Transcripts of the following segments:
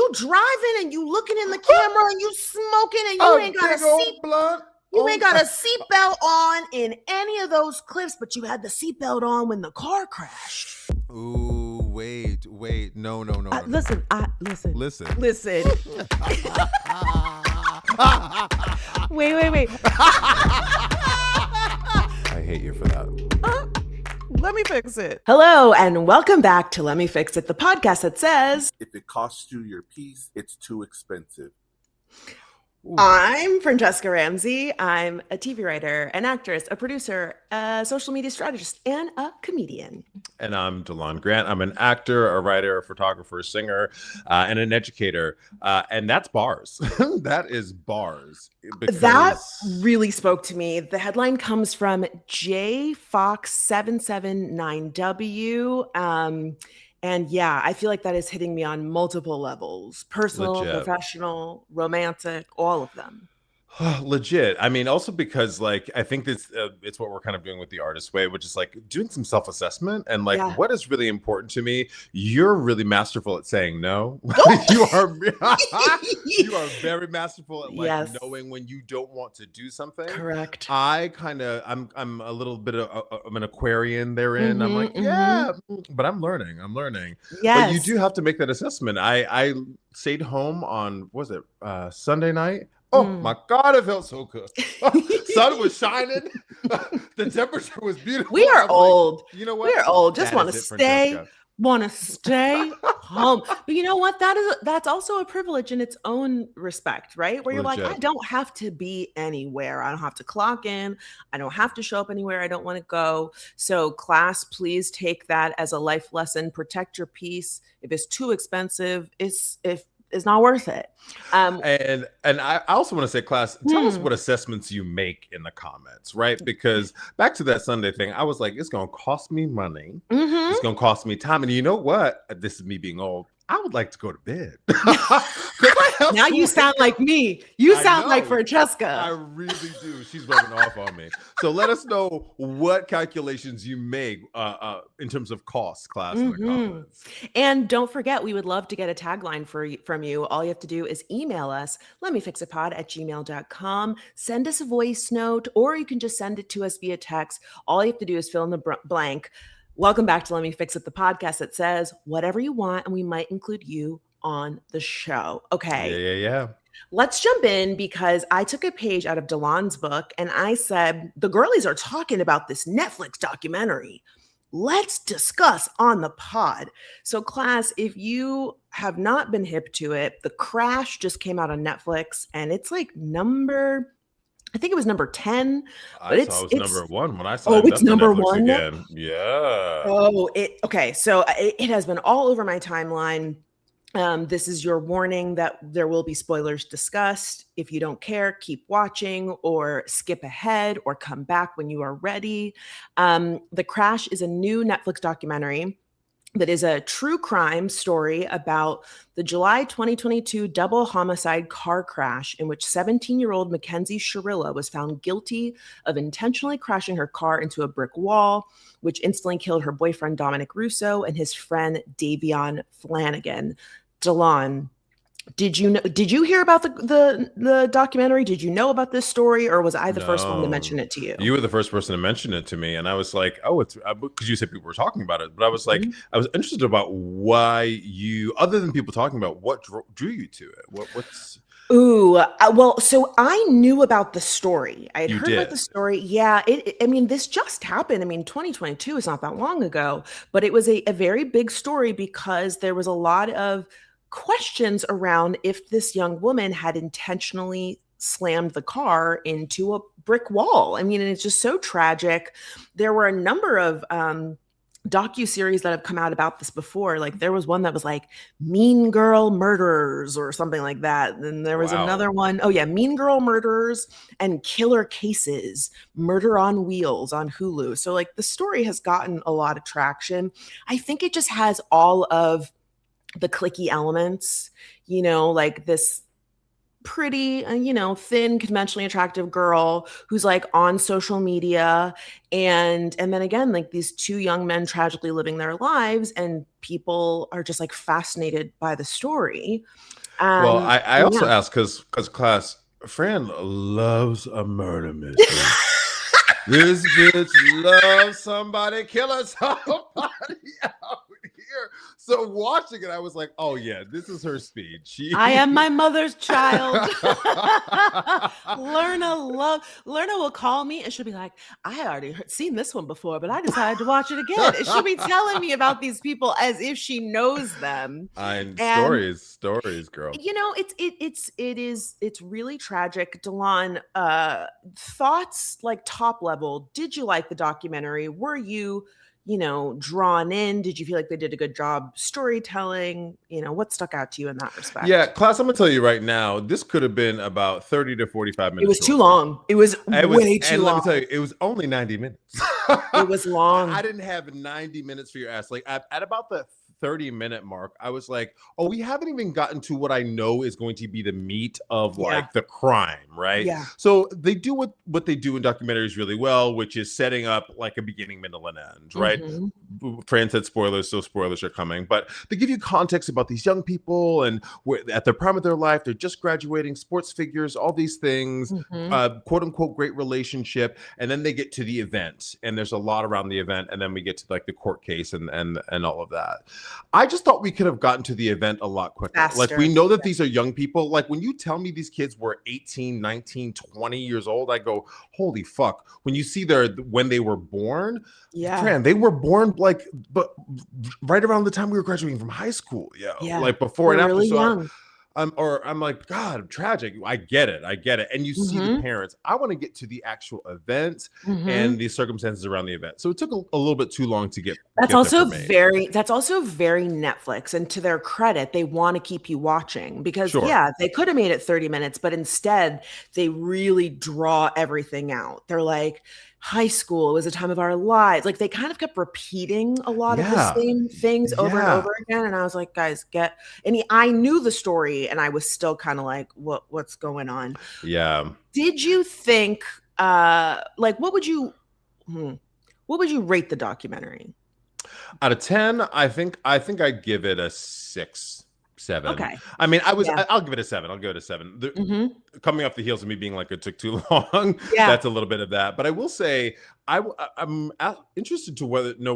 you driving and you looking in the camera and you smoking and you ain't got a ain't got a seatbelt on in any of those clips, but you had the seatbelt on when the car crashed. Ooh, wait, no. Listen. Wait. I hate you for that. Let me fix it. Hello, and welcome back to Let Me Fix It, the podcast that says, if it costs you your piece, it's too expensive. Ooh. I'm Francesca Ramsey. I'm a TV writer, an actress, a producer, a social media strategist, and a comedian. And I'm DeLon Grant. I'm an actor, a writer, a photographer, a singer, and an educator. And that's bars. That is bars. That really spoke to me. The headline comes from JFox779W. And yeah, I feel like that is hitting me on multiple levels: personal, Legit. professional, romantic, all of them. Legit. I mean, also because like I think this it's what we're kind of doing with the Artist Way, which is like doing some self-assessment and like what is really important to me. You're really masterful at saying no. you are very masterful at like knowing when you don't want to do something. Correct. I'm a little bit of an Aquarian therein. I'm like, but I'm learning. Yes. But you do have to make that assessment. I stayed home on, was it Sunday night? Oh my God, it felt so good. Sun was shining. The temperature was beautiful. We are old. Like, you know what? We're old. Just want to stay home. But you know what? That's also a privilege in its own respect, right? Where you're Legit. like, I don't have to be anywhere. I don't have to clock in. I don't have to show up anywhere I don't want to go. So class, please take that as a life lesson. Protect your peace. If it's too expensive, it's not worth it. And I also want to say, class, tell us what assessments you make in the comments, right? Because back to that Sunday thing, I was like, it's going to cost me money. It's going to cost me time. And you know what? This is me being old. I would like to go to bed. Now you sound like me. You sound like Francesca. I really do. She's rubbing off on me. So let us know what calculations you make in terms of cost, class, in the comments. And don't forget, we would love to get a tagline from you. All you have to do is email us, lemmefixitpod@gmail.com. Send us a voice note, or you can just send it to us via text. All you have to do is fill in the blank. Welcome back to Let Me Fix It, the podcast that says whatever you want, and we might include you on the show. Okay. Yeah. Let's jump in because I took a page out of DeLon's book and I said, the girlies are talking about this Netflix documentary. Let's discuss on the pod. So class, if you have not been hip to it, The Crash just came out on Netflix and it's like I think it was number 10. But I saw it was number 1 when I saw it. Oh, it's number Netflix 1? Again. Yeah. Oh, okay. So it has been all over my timeline. This is your warning that there will be spoilers discussed. If you don't care, keep watching or skip ahead or come back when you are ready. The Crash is a new Netflix documentary that is a true crime story about the July 2022 double homicide car crash in which 17-year-old Mackenzie Shirilla was found guilty of intentionally crashing her car into a brick wall, which instantly killed her boyfriend, Dominic Russo, and his friend, Davion Flanagan. DeLon, did you hear about the documentary? Did you know about this story, or was I the first one to mention it to you? You were the first person to mention it to me, and I was like, "Oh, it's because you said people were talking about it." But I was like, I was interested about why you, other than people talking about, what drew you to it. What's well, so I knew about the story. I had heard about the story. Yeah, I mean, this just happened. I mean, 2022 is not that long ago, but it was a very big story because there was a lot of questions around if this young woman had intentionally slammed the car into a brick wall. I mean, and it's just so tragic. There were a number of docu-series that have come out about this before. Like there was one that was like Mean Girl Murderers or something like that. And there was another one. Oh yeah. Mean Girl Murderers and Killer Cases, Murder on Wheels on Hulu. So like the story has gotten a lot of traction. I think it just has all of the clicky elements, like this pretty, thin, conventionally attractive girl who's like on social media. And then again, like these two young men tragically living their lives, and people are just like fascinated by the story. Well, I also Yeah. asked because class, Fran loves a murder mystery. This bitch loves somebody killing somebody out here. So watching it, I was like, oh yeah, this is her speed. I am my mother's child. Lerna will call me and she'll be like, I already seen this one before, but I decided to watch it again. And she'll be telling me about these people as if she knows them. Stories, girl. It's really tragic. Delon, thoughts like top level. Did you like the documentary? Were you drawn in? Did you feel like they did a good job storytelling? What stuck out to you in that respect? Yeah, class, I'm gonna tell you right now, this could have been about 30 to 45 minutes. It was too long. It was way too long. Let me tell you, it was only 90 minutes. It was long. I didn't have 90 minutes for your ass. Like at about the 30-minute mark, I was like, oh, we haven't even gotten to what I know is going to be the meat of like the crime, right? Yeah. So they do what they do in documentaries really well, which is setting up like a beginning, middle, and end, right? Mm-hmm. Fran said spoilers, so spoilers are coming, but they give you context about these young people and at the prime of their life, they're just graduating, sports figures, all these things, quote unquote, great relationship, and then they get to the event, and there's a lot around the event, and then we get to like the court case and all of that. I just thought we could have gotten to the event a lot quicker. Faster. Like, we know that these are young people. Like, when you tell me these kids were 18, 19, 20 years old, I go, holy fuck. When you see when they were born, Fran, they were born like, but right around the time we were graduating from high school. Yeah. Like before and after. Really young. I'm like, God, tragic. I get it. And you see the parents. I want to get to the actual event and the circumstances around the event. So it took a little bit too long to get. That's also very Netflix. And to their credit, they want to keep you watching because they could have made it 30 minutes, but instead they really draw everything out. They're like, high school was a time of our lives. Like they kind of kept repeating a lot of the same things over and over again. And I was like, guys, I knew the story and I was still kind of like, what's going on? Yeah. Did you think, what would you rate the documentary? Out of 10, I think I'd give it a 6, 7. Okay. I mean, I'll give it a 7. I'll go to 7. Coming off the heels of me being like, it took too long. That's a little bit of that. But I will say, I'm interested to know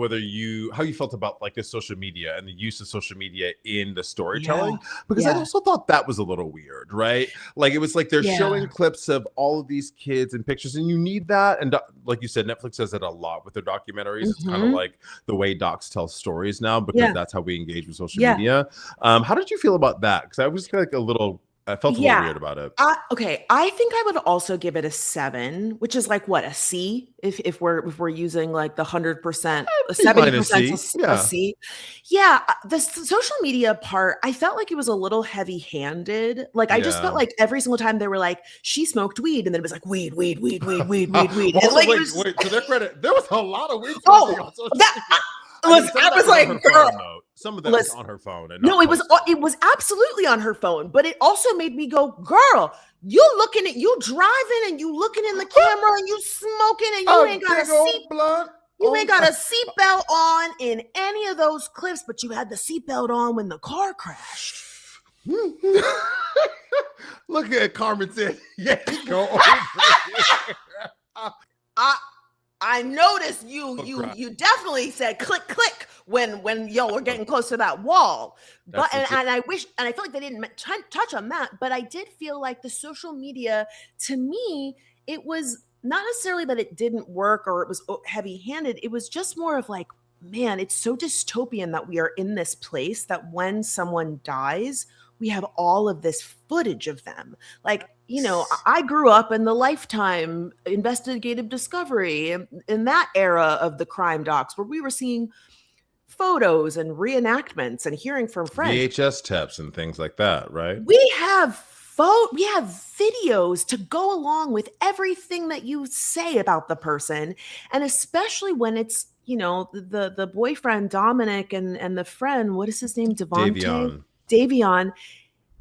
how you felt about like the social media and the use of social media in the storytelling, because I also thought that was a little weird, right? Like it was like they're showing clips of all of these kids and pictures, and you need that. And like you said, Netflix does it a lot with their documentaries. It's kind of like the way docs tell stories now, because that's how we engage with social media. How did you feel about that? Because I was like I felt a little weird about it. Okay, I think I would also give it a 7, which is like what, a C? If we're using like the 100%, 70% a C. Yeah, the social media part, I felt like it was a little heavy-handed. Like I just felt like every single time they were like, she smoked weed, and then it was like weed. Well, wait, to their credit, there was a lot of weed. I was like, girl. Some of that was on her phone. And no, it was absolutely on her phone. But it also made me go, girl, you driving and you looking in the camera and you smoking and you ain't got a seat. You ain't got a seatbelt on in any of those clips, but you had the seatbelt on when the car crashed. Look at Carmen said, go over here. I noticed you definitely said click click when y'all were getting close to that wall. But and I feel like they didn't touch on that, but I did feel like the social media, to me, it was not necessarily that it didn't work or it was heavy-handed. It was just more of like, man, it's so dystopian that we are in this place that when someone dies, we have all of this footage of them. Like, I grew up in the Lifetime investigative discovery in that era of the crime docs where we were seeing photos and reenactments and hearing from friends. VHS tapes and things like that, right? We have videos to go along with everything that you say about the person. And especially when it's, the boyfriend, Dominic, and the friend, what is his name? Davion.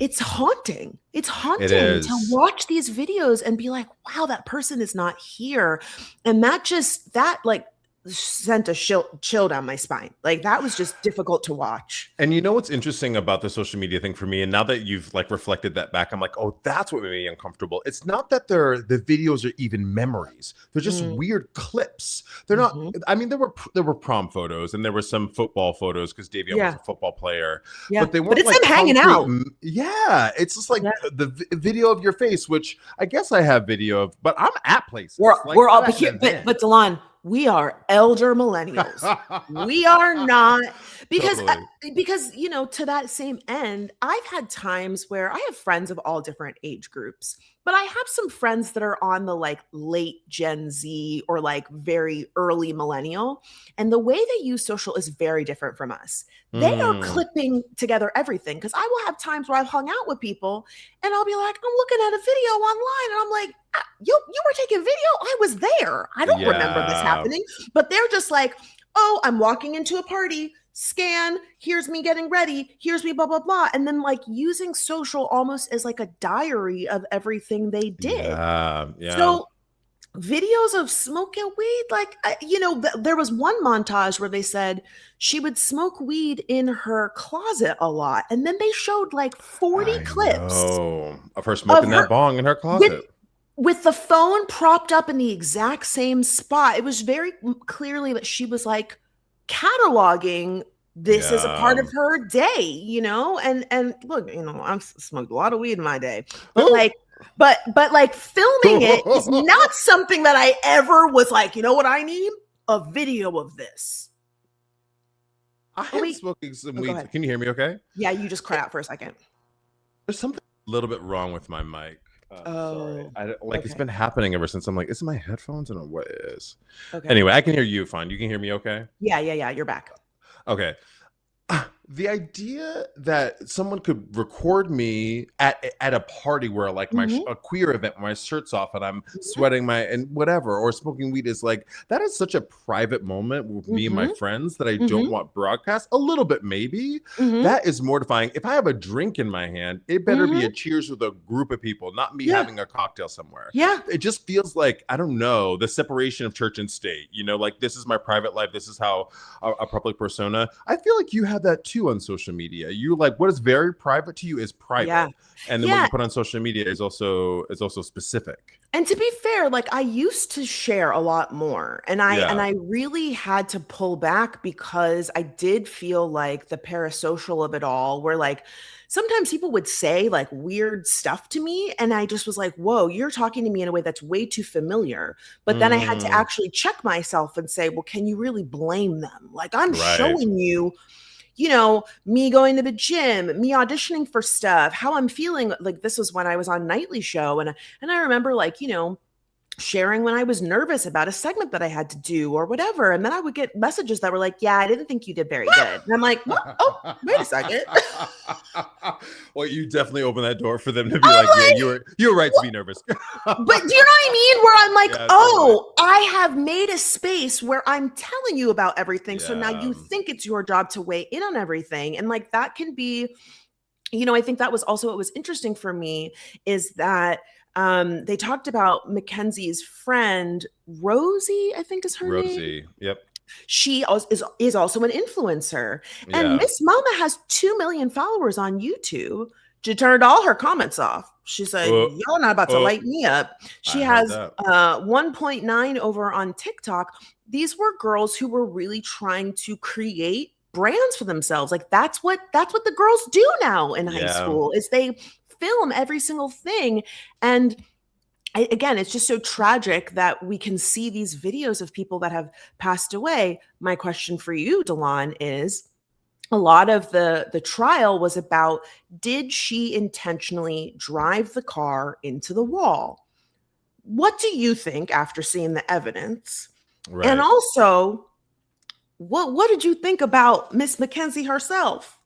it's haunting. It's It haunting to is. watch these videos and be like, wow, that person is not here. And that like sent a chill down my spine. Like that was just difficult to watch. And you know what's interesting about the social media thing for me, and now that you've like reflected that back, I'm like, oh, that's what made me uncomfortable. It's not that the videos are even memories; they're just weird clips. They're not. I mean, there were prom photos and there were some football photos because Davion was a football player, but they weren't. But it's like them hanging out. Yeah, it's just like the video of your face, which I guess I have video of, but I'm at places. We're all here, but Delon, we are elder millennials. We are not, because you know, to that same end, I've had times where I have friends of all different age groups, but I have some friends that are on the like late Gen Z or like very early millennial, and the way they use social is very different from us. They are clipping together everything, because I will have times where I've hung out with people and I'll be like, I'm looking at a video online and I'm like, you were taking video? I was there. I don't remember this happening. But they're just like, oh, I'm walking into a party, scan, here's me getting ready, here's me, blah, blah, blah. And then like using social almost as like a diary of everything they did. So videos of smoking weed, like, you know, there was one montage where they said she would smoke weed in her closet a lot. And then they showed like 40 clips of her smoking that bong in her closet. With the phone propped up in the exact same spot. It was very clearly that she was like cataloging this as a part of her day, you know? And look, you know, I've smoked a lot of weed in my day, but like, but like filming it is not something that I ever was like, you know what I need? A video of this. I am smoking some weed. Can you hear me okay? Yeah, you just cried out for a second. There's something a little bit wrong with my mic. Sorry. It's been happening ever since. I'm like, is it my headphones? I don't know what it is. Okay. Anyway, I can hear you fine. You can hear me okay? Yeah. You're back. Okay. The idea that someone could record me at a party where like a queer event, my shirt's off and I'm sweating and whatever, or smoking weed is like, that is such a private moment with me and my friends that I don't want broadcast. A little bit, maybe. That is mortifying. If I have a drink in my hand, it better be a cheers with a group of people, not me having a cocktail somewhere. Yeah. It just feels like, I don't know, the separation of church and state, you know, like this is my private life. This is how a public persona. I feel like you have that too on social media. You like what is very private to you is private, and then what you put on social media is also specific. And to be fair, like I used to share a lot more, and I really had to pull back because I did feel like the parasocial of it all, where like sometimes people would say like weird stuff to me, and I just was like, whoa, you're talking to me in a way that's way too familiar. But then I had to actually check myself and say, well, can you really blame them? Like I'm showing you, you know, me going to the gym, me auditioning for stuff, how I'm feeling. Like this was when I was on Nightly Show. And I remember like, you know, sharing when I was nervous about a segment that I had to do or whatever. And then I would get messages that were like, yeah, I didn't think you did very good. And I'm like, what? Oh, wait a second. Well, you definitely opened that door for them to be like, yeah, you're right to be nervous. But do you know what I mean? Where I'm like, totally. I have made a space where I'm telling you about everything. So now you think it's your job to weigh in on everything. And like, that can be, you know, I think that was also what was interesting for me is that they talked about Mackenzie's friend, Rosie, I think is her name. Rosie, yep. She is also an influencer. And Miss Mama has 2 million followers on YouTube. She turned all her comments off. She said, y'all not about to light me up. She has 1.9 over on TikTok. These were girls who were really trying to create brands for themselves. Like that's what the girls do now in high school is they film every single thing. And again, it's just so tragic that we can see these videos of people that have passed away. My question for you, Delon, is a lot of the trial was about, did she intentionally drive the car into the wall? What do you think after seeing the evidence? Right. And also, what did you think about Miss Mackenzie herself?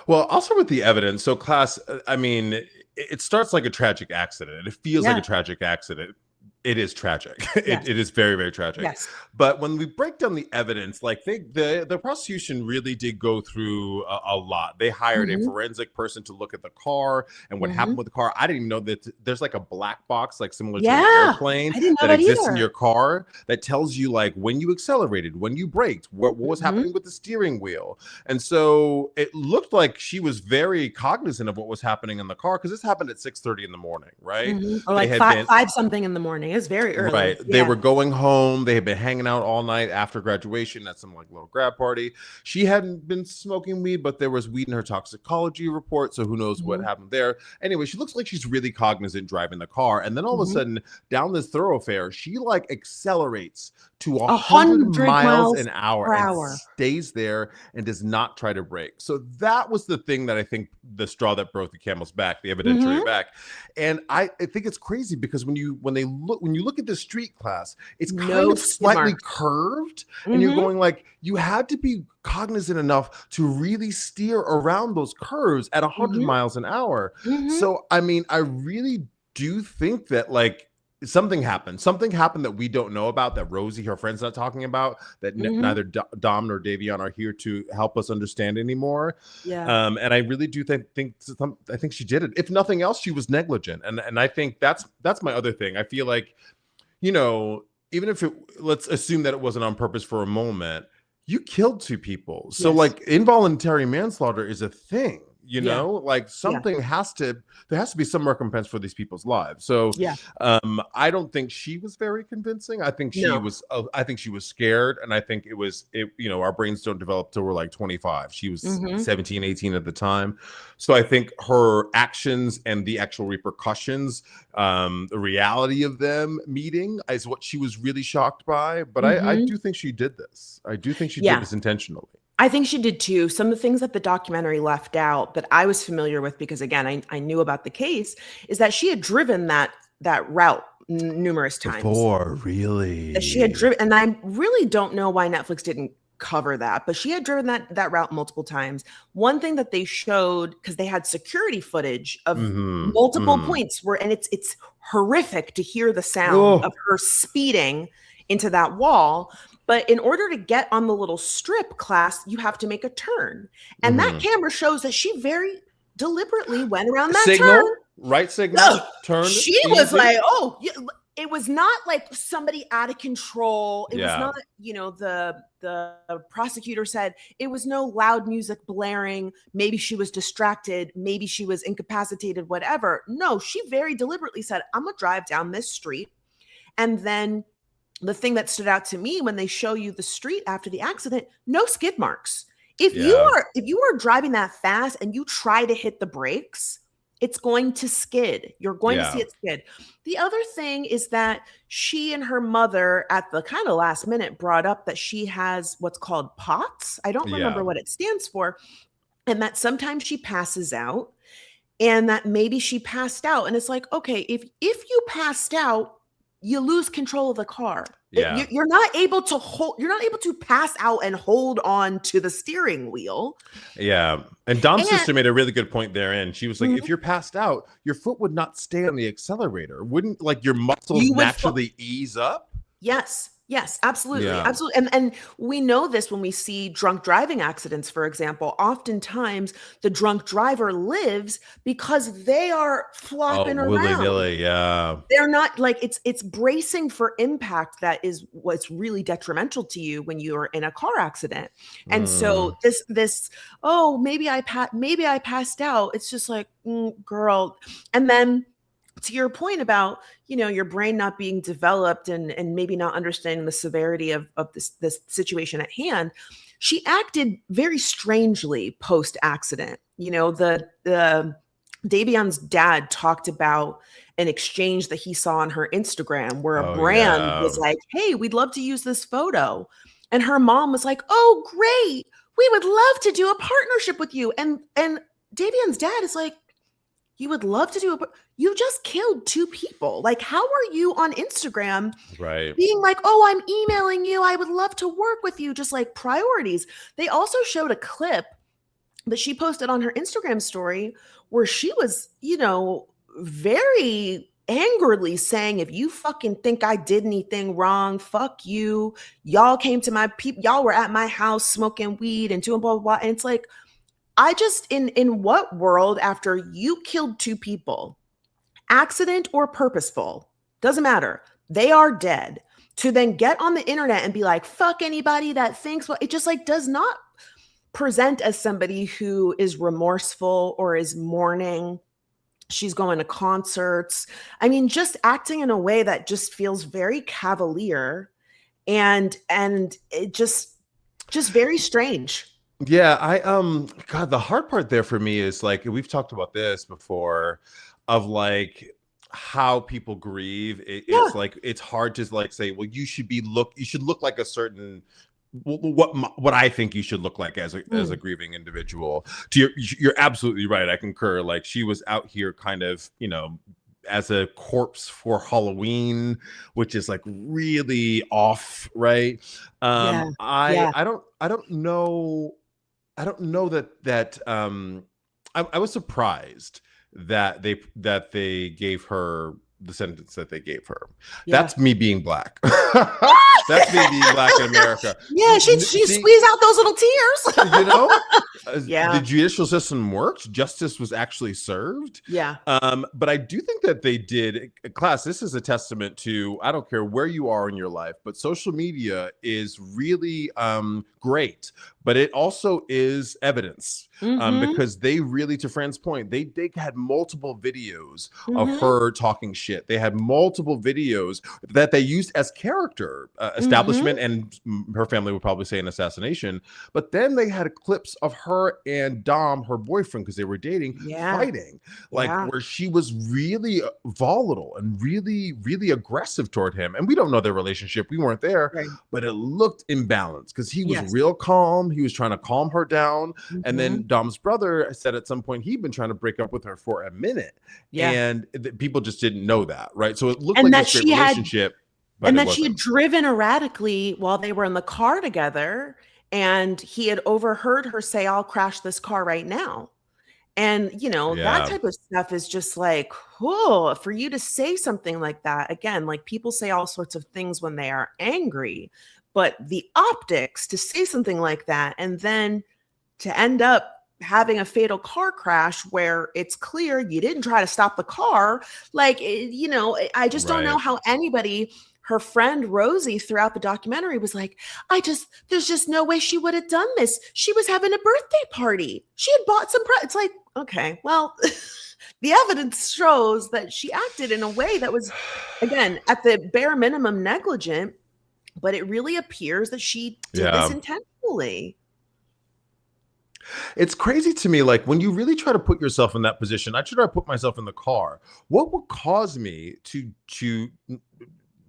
Well, I'll start with the evidence. So class, I mean, it starts like a tragic accident. It feels like a tragic accident. It is tragic. Yes. It is very, very tragic. Yes. But when we break down the evidence, like the prosecution really did go through a lot. They hired a forensic person to look at the car and what happened with the car. I didn't even know that there's like a black box, like similar to an airplane, I didn't know that that exists in either. your car that tells you like when you accelerated, when you braked, what was happening with the steering wheel. And so it looked like she was very cognizant of what was happening in the car, because this happened at 6:30 in the morning, right? Or like five something in the morning. It's very early. Right. Yeah. They were going home. They had been hanging out all night after graduation at some like little grad party. She hadn't been smoking weed, but there was weed in her toxicology report. So who knows what happened there. Anyway, she looks like she's really cognizant driving the car. And then all of a sudden, down this thoroughfare, she like accelerates to 100 miles an hour and stays there and does not try to brake. So that was the thing that I think the straw that broke the camel's back, the evidentiary back. And I think it's crazy because when you look at the street class, it's kind of slightly curved, and you're going like, you had to be cognizant enough to really steer around those curves at 100 miles an hour. So I mean, I really do think that like something happened that we don't know about, that Rosie, her friend's, not talking about, that neither Dom nor Davion are here to help us understand anymore. And I really do think she did it. If nothing else, she was negligent. And I think that's my other thing. I feel like, you know, even if let's assume that it wasn't on purpose for a moment, you killed two people. So like involuntary manslaughter is a thing. You know, like something there has to be some recompense for these people's lives. So I don't think she was very convincing. I think she was scared. And I think you know, our brains don't develop till we're like 25. She was 17, 18 at the time. So I think her actions and the actual repercussions, the reality of them meeting is what she was really shocked by. But I do think she did this. I do think she did this intentionally. I think she did too. Some of the things that the documentary left out that I was familiar with, because again, I knew about the case, is that she had driven that route numerous times. Before, really? That she had driven, and I really don't know why Netflix didn't cover that, but she had driven that route multiple times. One thing that they showed, because they had security footage of multiple points and it's horrific to hear the sound of her speeding into that wall. But in order to get on the little strip, class, you have to make a turn. And that camera shows that she very deliberately went around that turn. Right signal, turn. She was like, it was not like somebody out of control. It was not, you know, the prosecutor said it was no loud music blaring. Maybe she was distracted. Maybe she was incapacitated, whatever. No, she very deliberately said, I'm going to drive down this street. And then the thing that stood out to me when they show you the street after the accident, no skid marks. If you are driving that fast and you try to hit the brakes, it's going to skid. You're going to see it skid. The other thing is that she and her mother at the kind of last minute brought up that she has what's called POTS. I don't remember what it stands for. And that sometimes she passes out, and that maybe she passed out. And it's like, okay, if you passed out, you lose control of the car. You're not able to pass out and hold on to the steering wheel. And Dom's sister made a really good point therein. She was like, if you're passed out, your foot would not stay on the accelerator. Wouldn't like your muscles naturally ease up? Yes, absolutely. Absolutely. And we know this when we see drunk driving accidents, for example. Oftentimes the drunk driver lives because they are flopping around. Willy-nilly, They're not like, it's bracing for impact that is what's really detrimental to you when you're in a car accident. And so this maybe I passed out. It's just like, girl. And then to your point about, you know, your brain not being developed and maybe not understanding the severity of this situation at hand, she acted very strangely post-accident. You know, the Davion's dad talked about an exchange that he saw on her Instagram where a brand was like, hey, we'd love to use this photo. And her mom was like, oh, great. We would love to do a partnership with you. And Davion's dad is like, you would love to do it, but you just killed two people. Like, how are you on Instagram being like, oh, I'm emailing you. I would love to work with you. Just like priorities. They also showed a clip that she posted on her Instagram story where she was, you know, very angrily saying, if you fucking think I did anything wrong, fuck you. Y'all came to my people, y'all were at my house smoking weed and doing blah, blah, blah. And it's like, I just, in what world, after you killed 2 people, accident or purposeful, doesn't matter, they are dead, to then get on the internet and be like, fuck anybody that thinks, well, it just like does not present as somebody who is remorseful or is mourning. She's going to concerts. I mean, just acting in a way that just feels very cavalier and it just very strange. Yeah, God, the hard part there for me is like, we've talked about this before, of like how people grieve. It's like, it's hard to like say, well, you should look like a certain, what I think you should look like as a grieving individual. You're absolutely right. I concur. Like, she was out here kind of, you know, as a corpse for Halloween, which is like really off, right? I don't know that I was surprised that they gave her the sentence that they gave her. That's me being black. That's me being black in America. Yeah, she squeezed out those little tears. You know? The judicial system worked. Justice was actually served. Yeah. But I do think that they did. Class, this is a testament to, I don't care where you are in your life, but social media is really great. But it also is evidence, because they really, to Fran's point, they had multiple videos of her talking shit. They had multiple videos that they used as character establishment, and her family would probably say an assassination. But then they had clips of her and Dom, her boyfriend, because they were dating, fighting, where she was really volatile and really, really aggressive toward him. And we don't know their relationship. We weren't there, but it looked imbalanced because he was real calm. He was trying to calm her down. And then Dom's brother said at some point he'd been trying to break up with her for a minute. And people just didn't know that, right? So it looked like a great relationship. And that she had driven erratically while they were in the car together. And he had overheard her say, I'll crash this car right now. And, you know, that type of stuff is just like, whoa, for you to say something like that. Again, like, people say all sorts of things when they are angry. But the optics to say something like that and then to end up having a fatal car crash where it's clear you didn't try to stop the car. Like, you know, I just don't know how anybody, her friend Rosie throughout the documentary was like, there's just no way she would have done this. She was having a birthday party. She had bought some, it's like, okay, well, the evidence shows that she acted in a way that was, again, at the bare minimum negligent. But it really appears that she did this intentionally. It's crazy to me, like, when you really try to put yourself in that position. I try to put myself in the car. What would cause me to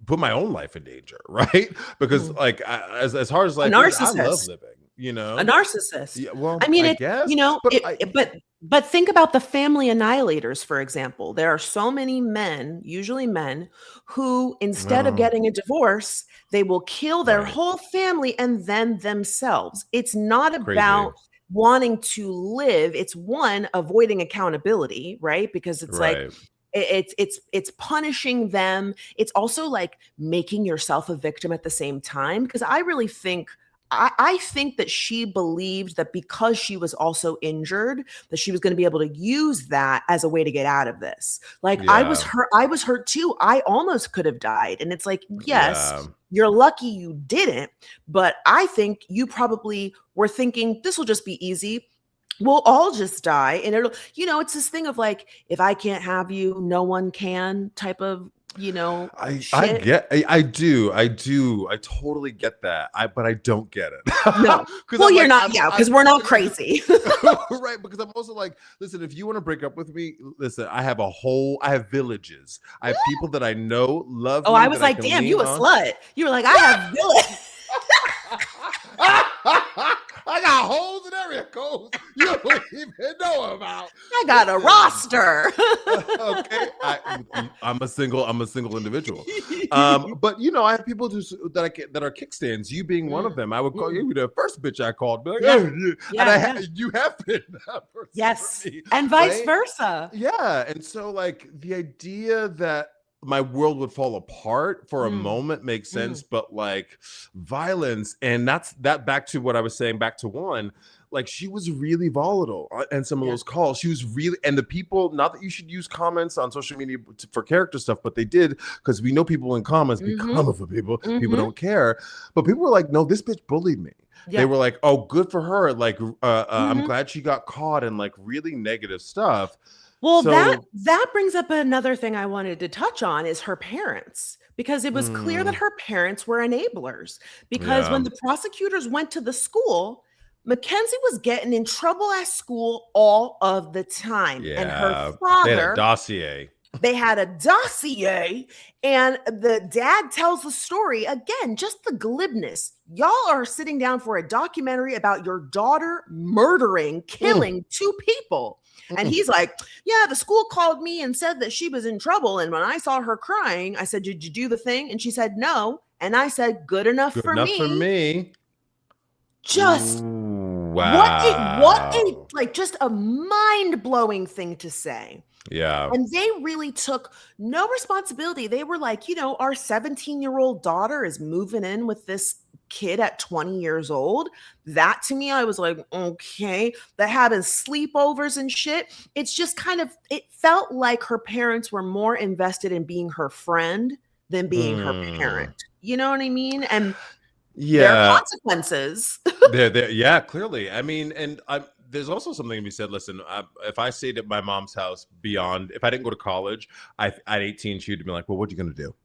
put my own life in danger, right? Because like, as hard as life is, I love living. You know, a narcissist. Yeah, well, I mean, I guess, you know, but think about the family annihilators, for example. There are so many men, usually men, who instead of getting a divorce, they will kill their whole family and then themselves. It's not about wanting to live. It's avoiding accountability, right? Because it's like, it's punishing them. It's also like making yourself a victim at the same time. Because I really think, I think that she believed that because she was also injured, that she was going to be able to use that as a way to get out of this. Like, I was hurt too. I almost could have died. And it's like, yes, you're lucky you didn't. But I think you probably were thinking, this will just be easy. We'll all just die. And it'll, you know, it's this thing of like, if I can't have you, no one can type of, you know, I totally get that. But I don't get it. No, well, you're not, because we're not crazy. Right, because I'm also like, listen, if you want to break up with me, listen, I have villages. I have people that I know, love. Oh, I was like, damn, you a slut. You were like, I have villages. I got holes in everything. goes you don't even know about. I got a roster. Okay, I'm a single individual. But I have people that are kickstands. You being one of them. I would call you the first bitch I called. Be like, you have been that person. Yes, for me, and vice right? versa. Yeah, and so like the idea that my world would fall apart for a moment makes sense, but like violence, and that back to what I was saying, back to one, like she was really volatile and some of those calls. She was really, and the people, not that you should use comments on social media for character stuff, but they did, because we know people in comments be coming for people. People don't care, but people were like, no, this bitch bullied me. They were like, oh, good for her. Like, I'm glad she got caught, and like really negative stuff. Well, that brings up another thing I wanted to touch on is her parents, because it was clear that her parents were enablers. Because when the prosecutors went to the school, Mackenzie was getting in trouble at school all of the time. Yeah, and her father, they had a dossier. They had a dossier, and the dad tells the story again, just the glibness. Y'all are sitting down for a documentary about your daughter murdering, killing two people. And he's like, yeah, the school called me and said that she was in trouble. And when I saw her crying, I said, did you do the thing? And she said, no. And I said, good enough for me. Just wow. What a like just a mind-blowing thing to say. Yeah. And they really took no responsibility. They were like, our 17-year-old daughter is moving in with this kid at 20 years old. That to me, I was like, okay, that having sleepovers and shit. It's just it felt like her parents were more invested in being her friend than being her parent. You know what I mean? And there are consequences. Yeah, clearly. I mean, and there's also something to be said. Listen, if I stayed at my mom's house if I didn't go to college, at 18, she would be like, well, what are you going to do?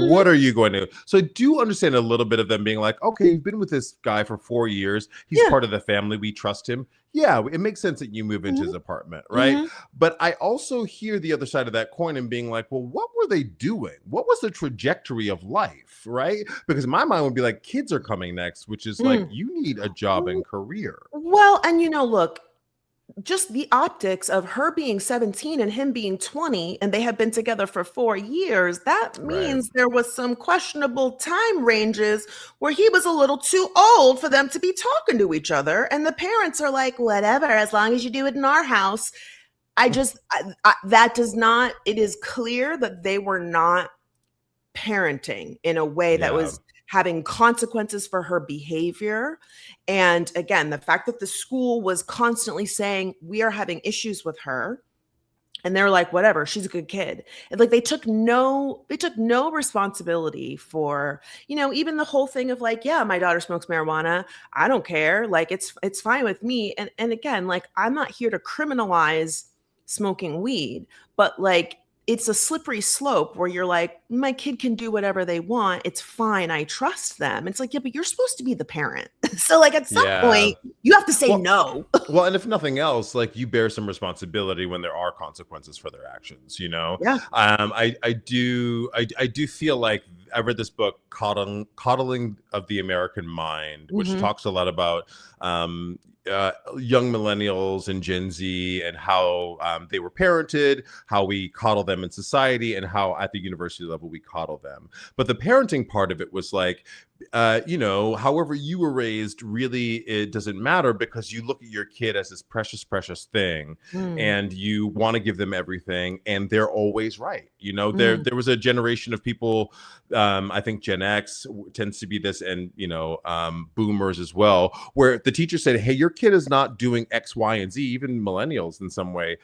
What are you going to do? So I do understand a little bit of them being like, okay, you've been with this guy for 4 years. He's part of the family. We trust him. Yeah, it makes sense that you move into his apartment, right? But I also hear the other side of that coin and being like, well, what were they doing? What was the trajectory of life, right? Because my mind would be like, kids are coming next, which is like, you need a job and career. Well, and look, just the optics of her being 17 and him being 20, and they have been together for 4 years, that means there was some questionable time ranges where he was a little too old for them to be talking to each other. And the parents are like, whatever, as long as you do it in our house. That does not, it is clear that they were not parenting in a way that was having consequences for her behavior. And again, the fact that the school was constantly saying, we are having issues with her. And they're like, whatever, she's a good kid. And like, they took no responsibility for, even the whole thing of like, yeah, my daughter smokes marijuana. I don't care. Like, it's fine with me. And again, like, I'm not here to criminalize smoking weed, but like, it's a slippery slope where you're like, my kid can do whatever they want. It's fine. I trust them. It's like, yeah, but you're supposed to be the parent. So like at some point you have to say no. Well, and if nothing else, like you bear some responsibility when there are consequences for their actions, Yeah. I do feel like I read this book, Coddling of the American Mind, which talks a lot about young millennials and Gen Z and how they were parented, how we coddle them in society, and how at the university level we coddle them. But the parenting part of it was like, however you were raised, really, it doesn't matter, because you look at your kid as this precious, precious thing, and you want to give them everything, and they're always right. There was a generation of people, I think Gen X tends to be this, and boomers as well, where the teacher said, hey, your kid is not doing X, Y, and Z, even millennials in some way.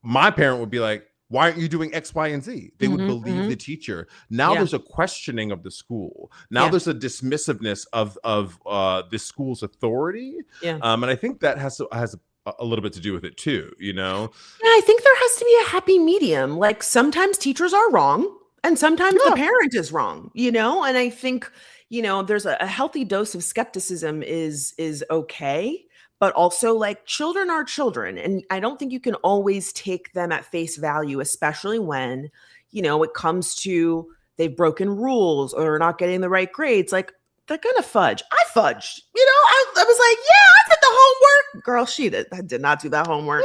My parent would be like, why aren't you doing X, Y, and Z? They would believe the teacher. Now there's a questioning of the school. Now there's a dismissiveness of the school's authority. And I think that has a little bit to do with it too, Yeah, I think there has to be a happy medium. Like sometimes teachers are wrong and sometimes the parent is wrong, And I think, there's a healthy dose of skepticism is okay. But also, like, children are children. And I don't think you can always take them at face value, especially when, it comes to they've broken rules or not getting the right grades. Like, they're going to fudge. I fudged. I was like, yeah, I did the homework? Girl, I did not do that homework.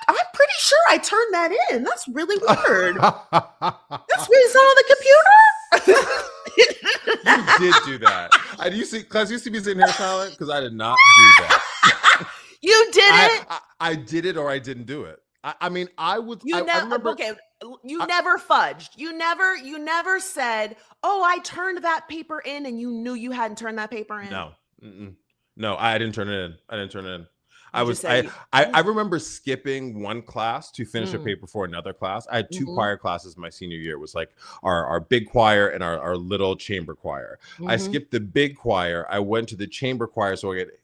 I'm pretty sure I turned that in. That's really weird. That's really not on the computer. You did do that. You see me sitting here silent because I did not do that. You did it. I did it, or I didn't do it. I mean, I would. You remember. Okay, you never fudged. You never said, "Oh, I turned that paper in," and you knew you hadn't turned that paper in. No, no, I didn't turn it in. I I remember skipping one class to finish a paper for another class. I had two choir classes my senior year. It was like our big choir and our little chamber choir. I skipped the big choir. I went to the chamber choir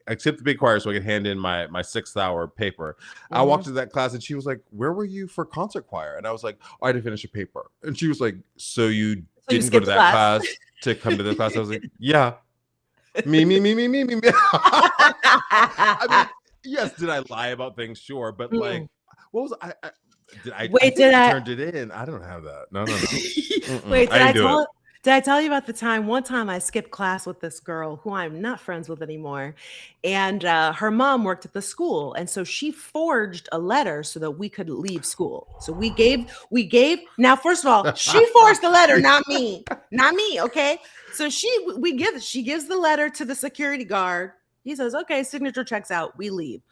I skipped the big choir so I could hand in my 6th hour paper. I walked to that class and she was like, "Where were you for concert choir?" And I was like, "Oh, I had to finish a paper." And she was like, "So you didn't go to that class to come to this class?" I was like, "Yeah." Me. I mean, yes, did I lie about things? Sure, but like, what was I turned it in? I don't have that. No. Wait, did I tell you about the time? One time I skipped class with this girl who I'm not friends with anymore, and her mom worked at the school, and so she forged a letter so that we could leave school. So we gave. Now, first of all, she forged the letter, not me, okay. So she gives the letter to the security guard. He says, "Okay, signature checks out. We leave."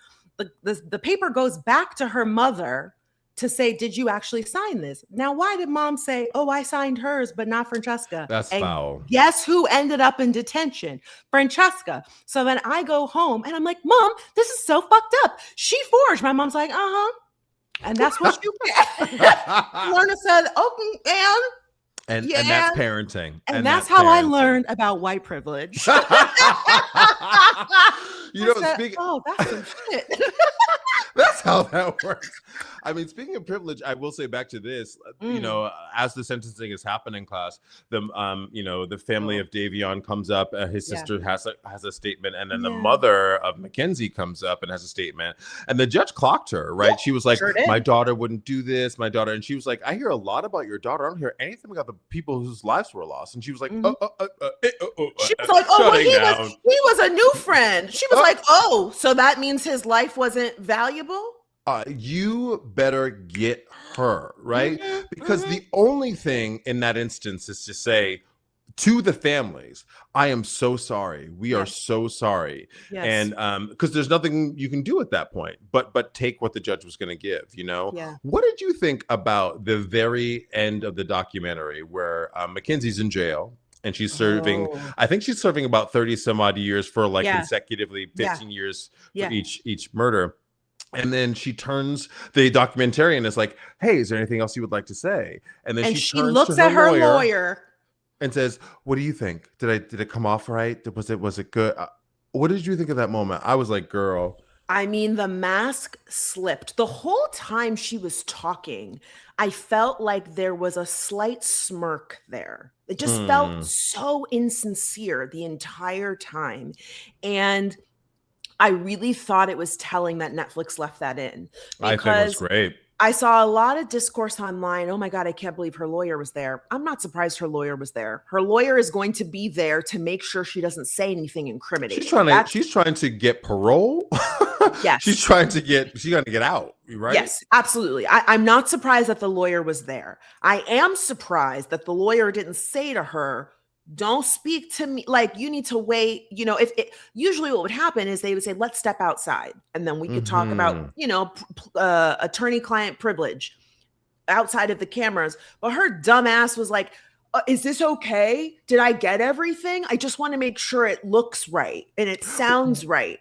The paper goes back to her mother to say, "Did you actually sign this?" Now, why did mom say, "Oh, I signed hers, but not Francesca"? That's foul. Guess who ended up in detention? Francesca. So then I go home and I'm like, "Mom, this is so fucked up. She forged." My mom's like, "Uh-huh." And that's what you Lorna said, "Oh, and that's parenting. And that's how I learned about white privilege. That's some shit. That's how that works. I mean, speaking of privilege, I will say back to this, as the sentencing is happening, class, the family of Davion comes up, his sister has a statement, and then the mother of Mackenzie comes up and has a statement, and the judge clocked her, right? She was like, "My daughter wouldn't do this, my daughter," and she was like, "I hear a lot about your daughter. I don't hear anything about the people whose lives were lost." And she was like, she was like, "Oh, well, he was a new friend." She was like, "Oh, so that means his life wasn't valuable?" You better get her, right? Because the only thing in that instance is to say to the families, "I am so sorry. We are so sorry." And because there's nothing you can do at that point, but take what the judge was going to give, What did you think about the very end of the documentary where Mackenzie's in jail? And she's serving, I think she's serving about 30 some odd years for consecutively 15 years for each murder. And then she turns, the documentarian is like, "Hey, is there anything else you would like to say?" And then she turns looks to at her lawyer and says, "What do you think? Did it come off right? Was it good?" What did you think of that moment? I was like, girl. I mean, the mask slipped. The whole time she was talking, I felt like there was a slight smirk there. It just felt so insincere the entire time. And I really thought it was telling that Netflix left that in. I think it was great. I saw a lot of discourse online. "Oh my God, I can't believe her lawyer was there." I'm not surprised her lawyer was there. Her lawyer is going to be there to make sure she doesn't say anything incriminating. She's trying to get parole. Yes. She's trying to get out, right? Yes, absolutely. I'm not surprised that the lawyer was there. I am surprised that the lawyer didn't say to her, "Don't speak to me. Like, you need to wait." Usually what would happen is they would say, "Let's step outside." And then we could talk about, attorney-client privilege outside of the cameras. But her dumb ass was like, "Is this okay? Did I get everything? I just want to make sure it looks right and it sounds right."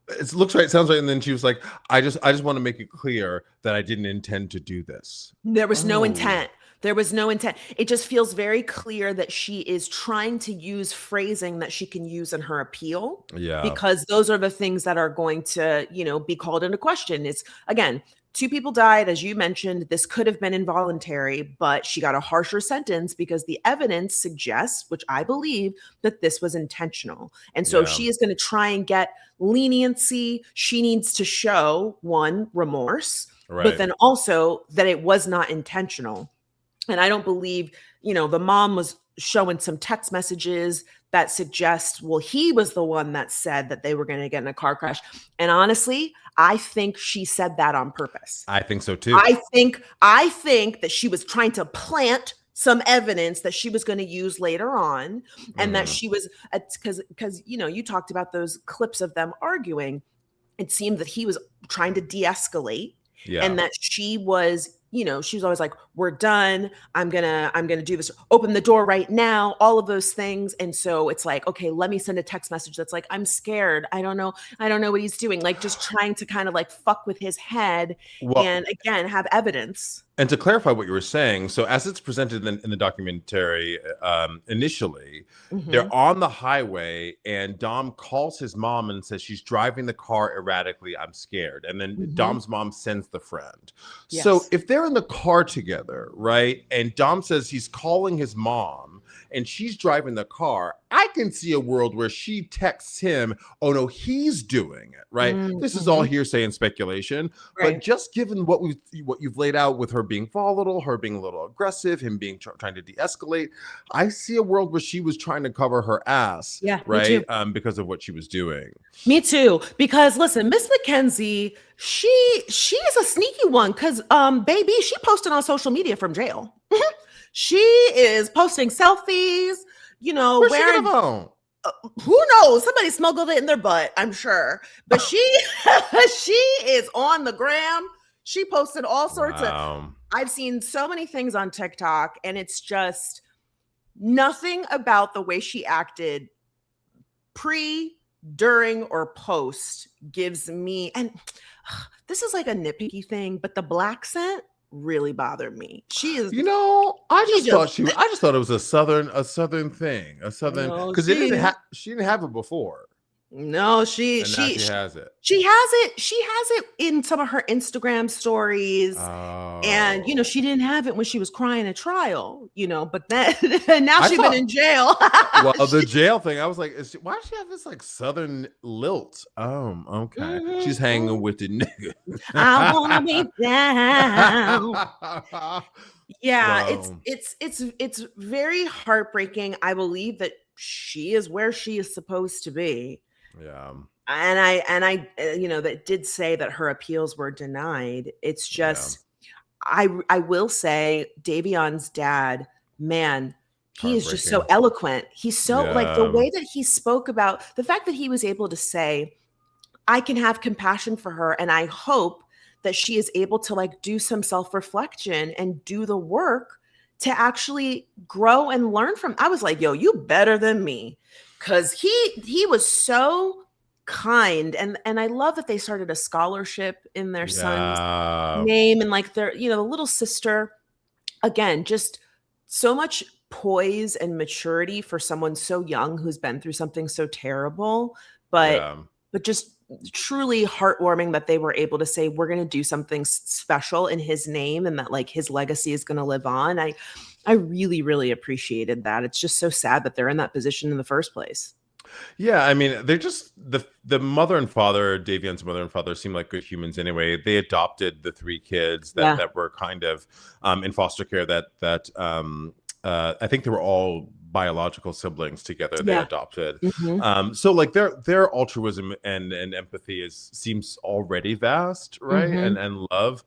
It looks right, sounds right. And then she was like, I just want to make it clear that I didn't intend to do this. There was no intent. There was no intent. It just feels very clear that she is trying to use phrasing that she can use in her appeal. Yeah. Because those are the things that are going to, be called into question. It's, again, 2 people died, as you mentioned. This could have been involuntary, but she got a harsher sentence because the evidence suggests, which I believe, that this was intentional. And so she is going to try and get leniency. She needs to show, one, remorse, but then also that it was not intentional. And I don't believe, the mom was showing some text messages that suggest, well, he was the one that said that they were going to get in a car crash. And honestly, I think she said that on purpose. I think so too. I think that she was trying to plant some evidence that she was going to use later on, and that she was, because you talked about those clips of them arguing. It seemed that he was trying to de-escalate, and that she was, she was always like, we're done. I'm gonna do this. Open the door right now. All of those things. And so it's like, okay, let me send a text message that's like, I'm scared. I don't know what he's doing. Like, just trying to kind of like fuck with his head, and again, have evidence. And to clarify what you were saying, so as it's presented in the documentary, initially, they're on the highway, and Dom calls his mom and says she's driving the car erratically. I'm scared. And then Dom's mom sends the friend. Yes. So if they're in the car together, right, and Dom says he's calling his mom and she's driving the car, I can see a world where she texts him, oh no, he's doing it, right? This is all hearsay and speculation, but just given what you've laid out with her being volatile, her being a little aggressive, him being trying to de-escalate, I see a world where she was trying to cover her ass, right? Because of what she was doing. Me too. Because listen, Miss Mackenzie, she is a sneaky one, because baby, she posted on social media from jail. She is posting selfies, Where's wearing, who knows? Somebody smuggled it in their butt, I'm sure. But she is on the gram. She posted all sorts of, I've seen so many things on TikTok, and it's just nothing about the way she acted pre, during, or post gives me, and this is like a nitpicky thing, but the black scent really bothered me. She is, I just thought it was a southern thing, because she didn't have it before. No, she has it. She has it in some of her Instagram stories. And she didn't have it when she was crying at trial, but then now she's been in jail. Well, the jail thing, I was like, why does she have this like southern lilt? Okay. She's hanging with the nigga. I wanna be down. Yeah, it's very heartbreaking. I believe that she is where she is supposed to be. Yeah. And I that did say that her appeals were denied. It's just, I will say Davion's dad, man, he is just so eloquent. He's so like the way that he spoke about the fact that he was able to say, I can have compassion for her, and I hope that she is able to like do some self-reflection and do the work to actually grow and learn from. I was like, yo, you better than me. Cause he was so kind. And I love that they started a scholarship in their son's name, and like their, the little sister, again, just so much poise and maturity for someone so young who's been through something so terrible, but just truly heartwarming that they were able to say, we're going to do something special in his name, and that like his legacy is going to live on. I really, really appreciated that. It's just so sad that they're in that position in the first place. Yeah, I mean, they're just the mother and father, Davion's mother and father, seem like good humans anyway. They adopted the 3 kids that were kind of in foster care. I think they were all biological siblings together. They adopted. So like their altruism and empathy seems already vast, right? And love.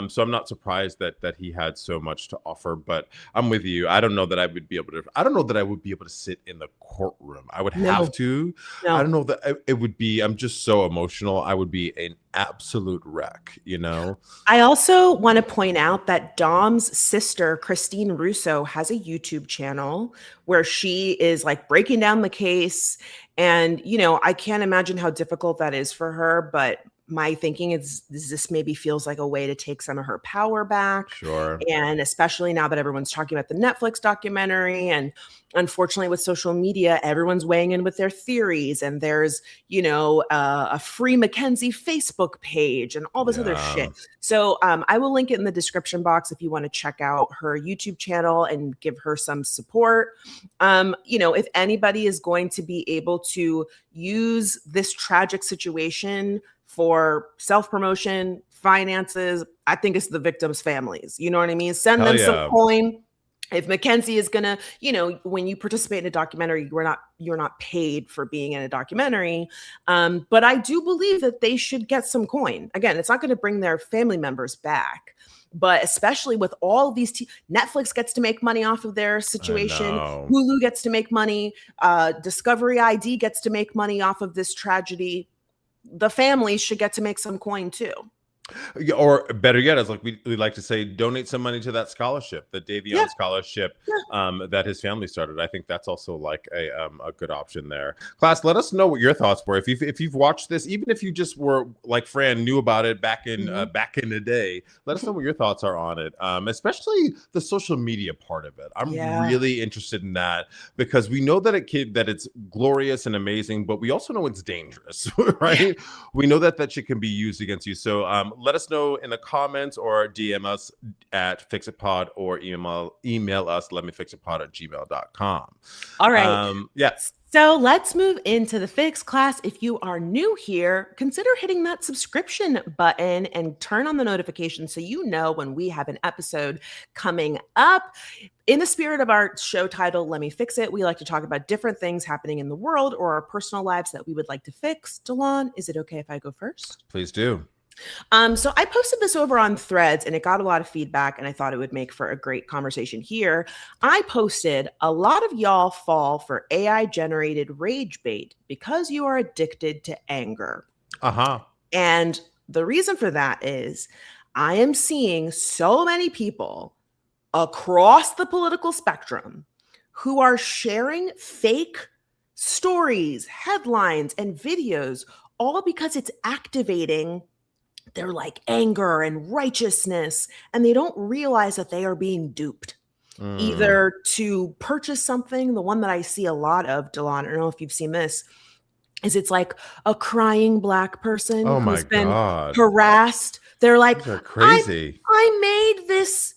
So I'm not surprised that he had so much to offer, but I'm with you. I don't know that I would be able to sit in the courtroom. I would have to. I don't know that it would be, I'm just so emotional. I would be an absolute wreck, I also want to point out that Dom's sister, Christine Russo, has a YouTube channel where she is like breaking down the case. And, I can't imagine how difficult that is for her, but my thinking is this maybe feels like a way to take some of her power back. Sure. And especially now that everyone's talking about the Netflix documentary, and unfortunately with social media, everyone's weighing in with their theories, and there's, a Free Mackenzie Facebook page and all this other shit. So I will link it in the description box if you want to check out her YouTube channel and give her some support. If anybody is going to be able to use this tragic situation for self-promotion, finances, I think it's the victims' families. You know what I mean? Send them some coin, If Mackenzie is gonna, when you participate in a documentary, you're not paid for being in a documentary. But I do believe that they should get some coin. Again, it's not going to bring their family members back, but especially with all of these, Netflix gets to make money off of their situation. Hulu gets to make money. Discovery ID gets to make money off of this tragedy. The families should get to make some coin too. Or better yet, as like we like to say, donate some money to that scholarship, the Davion scholarship that his family started. I think that's also like a good option there. Class, let us know what your thoughts were. If you've watched this, even if you just were like Fran, knew about it back in the day, let us know what your thoughts are on it. Especially the social media part of it. I'm really interested in that, because we know that it's glorious and amazing, but we also know it's dangerous, right? We know that shit can be used against you. So let us know in the comments or DM us at FixItPod, or email us lemmefixitpod@gmail.com. All right. Yes. So let's move into the fix. Class. If you are new here, consider hitting that subscription button and turn on the notifications so you know when we have an episode coming up. In the spirit of our show title, Let Me Fix It, we like to talk about different things happening in the world or our personal lives that we would like to fix. Delon, is it okay if I go first? Please do. So I posted this over on Threads and it got a lot of feedback, and I thought it would make for a great conversation here. I posted, a lot of y'all fall for AI generated rage bait because you are addicted to anger. And the reason for that is I am seeing so many people across the political spectrum who are sharing fake stories, headlines, and videos, all because it's activating their like anger and righteousness, and they don't realize that they are being duped either to purchase something. The one that I see a lot of, Delon, I don't know if you've seen this, is it's like a crying Black person who's been harassed. They're like, they're crazy. I made this,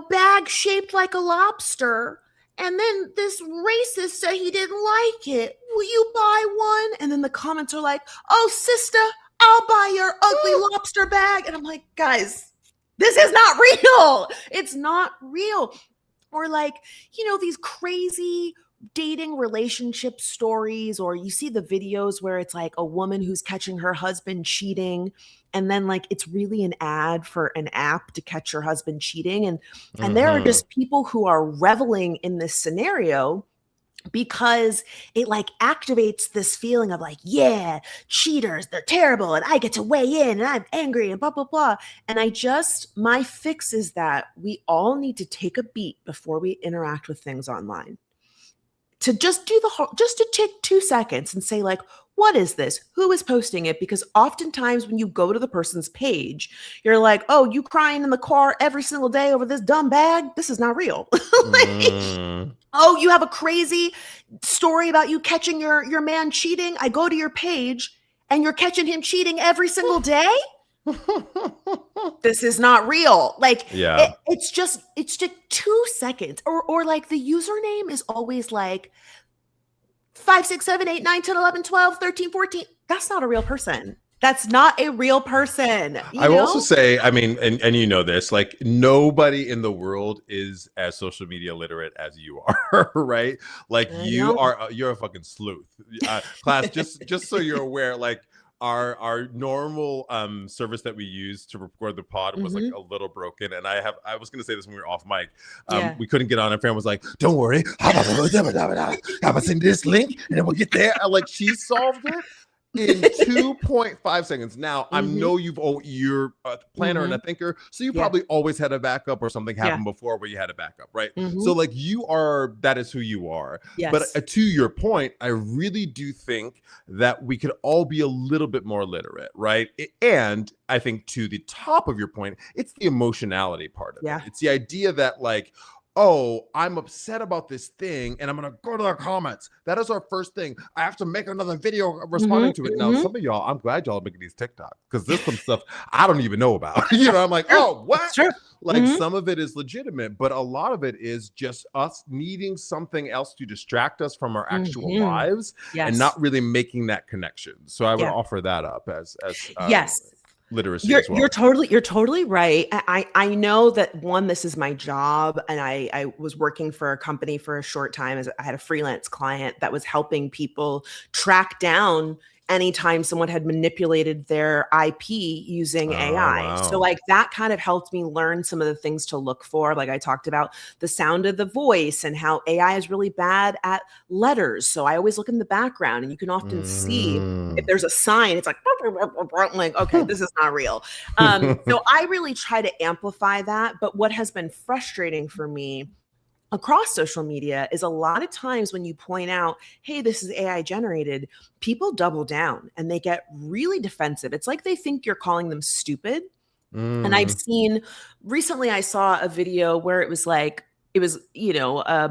bag shaped like a lobster, and then this racist said he didn't like it. Will you buy one? And then the comments are like, oh, sister, I'll buy your ugly lobster bag. And I'm like, guys, this is not real. It's not real. Or like, these crazy dating relationship stories, or you see the videos where it's like a woman who's catching her husband cheating, and then like it's really an ad for an app to catch your husband cheating. And there are just people who are reveling in this scenario because it like activates this feeling of like, yeah, cheaters, they're terrible, and I get to weigh in, and I'm angry, and blah, blah, blah. And my fix is that we all need to take a beat before we interact with things online. To just to take 2 seconds and say like, what is this? Who is posting it? Because oftentimes when you go to the person's page, you're like, oh, you crying in the car every single day over this dumb bag? This is not real. Oh, you have a crazy story about you catching your man cheating. I go to your page and you're catching him cheating every single day. This is not real. Like, it's just 2 seconds. Or like the username is always like 5, 6, 7, 8, 9, 10, 11, 12, 13, 14. That's not a real person. That's not a real person. I will also say, I mean, and you know this, like nobody in the world is as social media literate as you are, right? Like you're a fucking sleuth. Class, just so you're aware, like our normal service that we use to record the pod was like a little broken, and I was gonna say this when we were off mic. We couldn't get on, and Fran was like, don't worry, how about send this link and then we'll get there. Like she solved it in 2.5 seconds. Now I know you're a planner and a thinker, so you probably always had a backup, or something happened before where you had a backup, right? So like that is who you are. But to your point, I really do think that we could all be a little bit more literate, right? And I think to the top of your point, it's the emotionality part of it. It's the idea that like, oh, I'm upset about this thing, and I'm going to go to the comments. That is our first thing. I have to make another video responding to it. Now, some of y'all, I'm glad y'all are making these TikToks, because there's some stuff I don't even know about. I'm like, oh, what? Like some of it is legitimate, but a lot of it is just us needing something else to distract us from our actual lives and not really making that connection. So I would offer that up as yes. literacy as well. You're totally right. I know that this is my job, and I was working for a company for a short time as I had a freelance client that was helping people track down anytime someone had manipulated their IP using AI. Wow. So like that kind of helped me learn some of the things to look for. Like I talked about the sound of the voice and how AI is really bad at letters. So I always look in the background, and you can often see if there's a sign, it's like, okay, this is not real. So I really try to amplify that. But what has been frustrating for me across social media is a lot of times when you point out, hey, this is AI generated, people double down and they get really defensive. It's like they think you're calling them stupid. And I've seen recently, I saw a video where it was a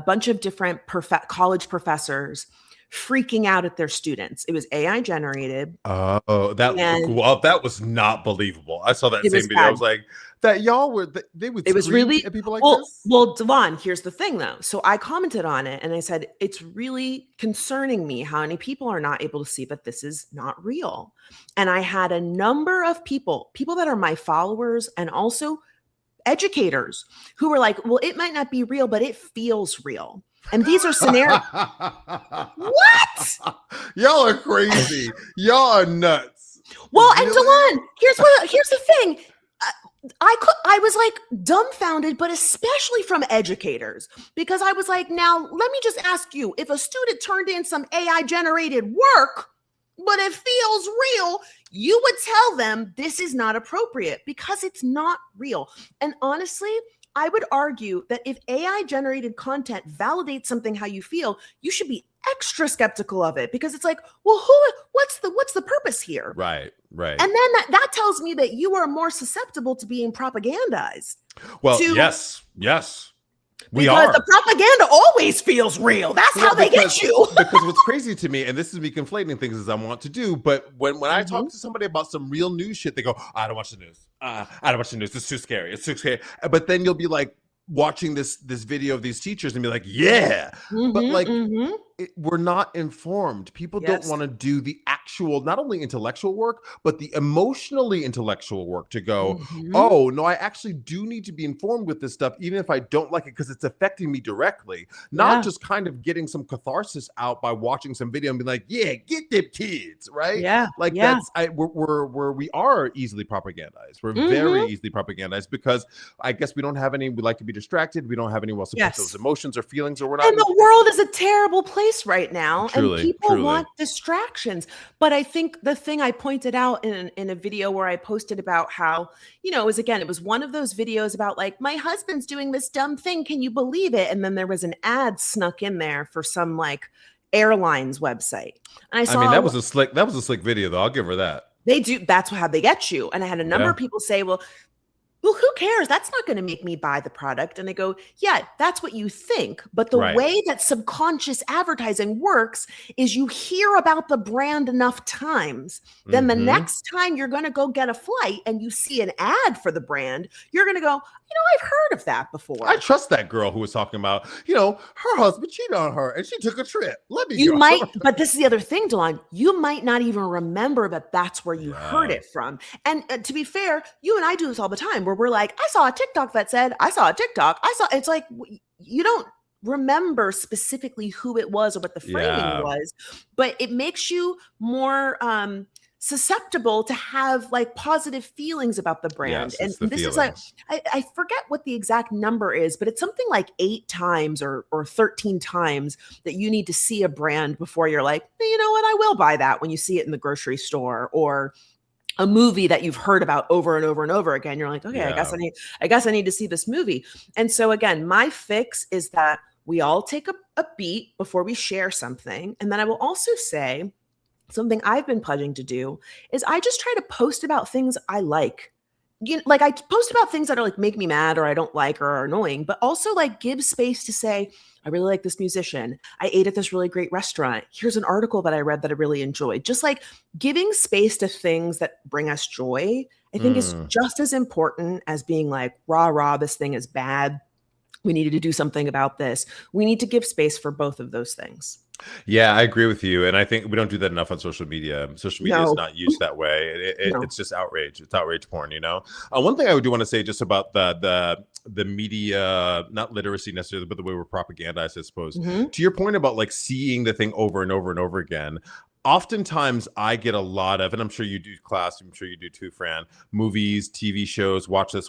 bunch of different college professors freaking out at their students. It was AI generated. Oh, that was not believable. I saw that same video. Bad. I was like, that y'all were, they would scream at people like this? Well, Devon, here's the thing though. So I commented on it and I said, it's really concerning me how many people are not able to see that this is not real. And I had a number of people that are my followers and also educators who were like, well, it might not be real, but it feels real. And these are scenarios. What? Y'all are crazy. Y'all are nuts. Well, really? And Delon, here's the thing. I was like dumbfounded, but especially from educators, because I was like, now let me just ask you, if a student turned in some AI generated work, but it feels real, you would tell them this is not appropriate because it's not real. And honestly, I would argue that if AI generated content validates something how you feel, you should be extra skeptical of it, because it's like, well, what's the purpose here? Right. And then that tells me that you are more susceptible to being propagandized. Well, yes. Because the propaganda always feels real. That's how they get you. Because what's crazy to me, and this is me conflating things as I want to do, but when I talk to somebody about some real news shit, they go, I don't watch the news. I don't watch the news. It's too scary. It's too scary. But then you'll be like watching this video of these teachers and be like, yeah. But like, we're not informed. People don't want to do the actual, not only intellectual work, but the emotionally intellectual work to go, oh, no, I actually do need to be informed with this stuff, even if I don't like it, because it's affecting me directly. Not just kind of getting some catharsis out by watching some video and be like, yeah, get them kids, right? Yeah. Like we are easily propagandized. We're very easily propagandized because I guess we like to be distracted. We don't have anyone else to put those emotions or feelings, or we're not. And the world is a terrible place right now, truly, and people want distractions. But I think the thing I pointed out in a video where I posted about how, it was one of those videos about like, my husband's doing this dumb thing, can you believe it? And then there was an ad snuck in there for some like airlines website. And I mean, that was a slick video though. I'll give her that. They do. That's how they get you. And I had a number of people say, well, who cares? That's not going to make me buy the product. And I go, yeah, that's what you think. But the way that subconscious advertising works is you hear about the brand enough times. Then the next time you're going to go get a flight and you see an ad for the brand, you're going to go, I've heard of that before. I trust that girl who was talking about, her husband cheated on her and she took a trip. But this is the other thing, Delon, you might not even remember that that's where you heard it from. And to be fair, you and I do this all the time where we're like, I saw a TikTok that said, I saw a TikTok. It's like, you don't remember specifically who it was or what the framing was, but it makes you more, susceptible to have like positive feelings about the brand. And this is like, I forget what the exact number is, but it's something like 8 times or 13 times that you need to see a brand before you're like, hey, you know what, I will buy that, when you see it in the grocery store or a movie that you've heard about over and over and over again. You're like, okay, I guess I need to see this movie. And so again, my fix is that we all take a beat before we share something. And then I will also say, something I've been pledging to do is I just try to post about things I like. Like I post about things that are like make me mad or I don't like or are annoying, but also like give space to say, I really like this musician. I ate at this really great restaurant. Here's an article that I read that I really enjoyed. Just like giving space to things that bring us joy, I think is just as important as being like, rah, this thing is bad. We needed to do something about this. We need to give space for both of those things. Yeah, I agree with you. And I think we don't do that enough on social media. Social media is not used that way. It's just outrage. It's outrage porn, you know? One thing I do want to say just about the media, not literacy necessarily, but the way we're propagandized, I suppose. To your point about like seeing the thing over and over and over again, oftentimes I get a lot of, and I'm sure you do, class, I'm sure you do too, Fran, movies, TV shows, watch this.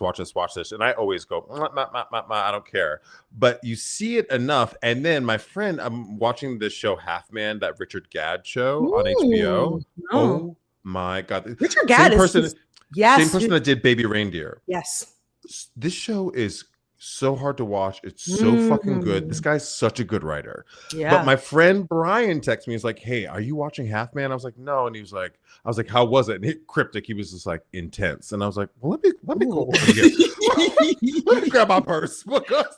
And I always go, I don't care. But you see it enough. And then my friend, I'm watching this show Half Man, that Richard Gadd show on HBO. Oh my God. Richard Gadd is same person that did Baby Reindeer. Yes. This show is so hard to watch. It's so fucking good. This guy's such a good writer. Yeah. But my friend Brian texted me. He's like, "Hey, are you watching Half Man?" I was like, "No." And he was like, "I was like, how was it?" And he cryptic. He was just like intense. And I was like, "Well, let me go over here. Let me grab my purse because